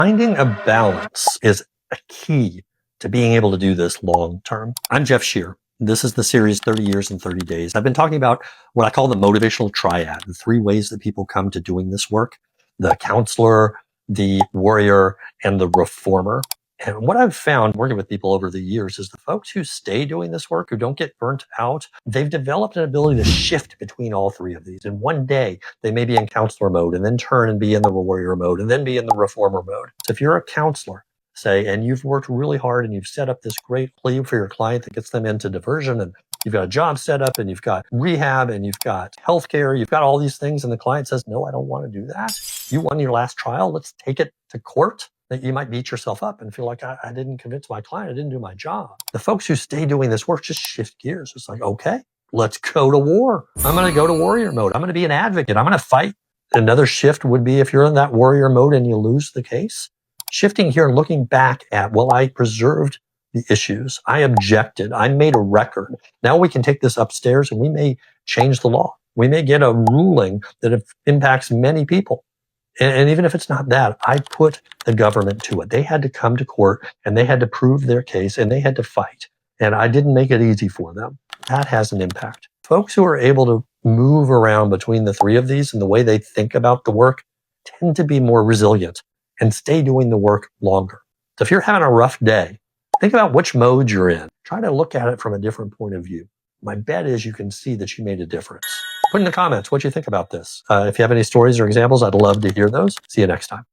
Finding a balance is a key to being able to do this long term. I'm Jeff Shear. This is the series 30 Years in 30 Days. I've been talking about what I call the motivational triad, the three ways that people come to doing this work: the counselor, the warrior, and the reformer. And what I've found working with people over the years is the folks who stay doing this work, who don't get burnt out, they've developed an ability to shift between all three of these. In one day, they may be in counselor mode and then turn and be in the warrior mode and then be in the reformer mode. So if you're a counselor, say, and you've worked really hard and you've set up this great plea for your client that gets them into diversion, and you've got a job set up and you've got rehab and you've got healthcare, you've got all these things, and the client says, no, I don't want to do that. You won your last trial. Let's take it to court. That you might beat yourself up and feel like I didn't convince my client, I didn't do my job. The folks who stay doing this work just shift gears. It's like, okay, let's go to war. I'm going to go to warrior mode. I'm going to be an advocate. I'm going to fight. Another shift would be if you're in that warrior mode and you lose the case. Shifting here and looking back at, well, I preserved the issues. I objected. I made a record. Now we can take this upstairs and we may change the law. We may get a ruling that impacts many people. And even if it's not that, I put the government to it. They had to come to court and they had to prove their case and they had to fight. And I didn't make it easy for them. That has an impact. Folks who are able to move around between the three of these and the way they think about the work tend to be more resilient and stay doing the work longer. So if you're having a rough day, think about which mode you're in. Try to look at it from a different point of view. My bet is you can see that you made a difference. Put in the comments what you think about this. If you have any stories or examples, I'd love to hear those. See you next time.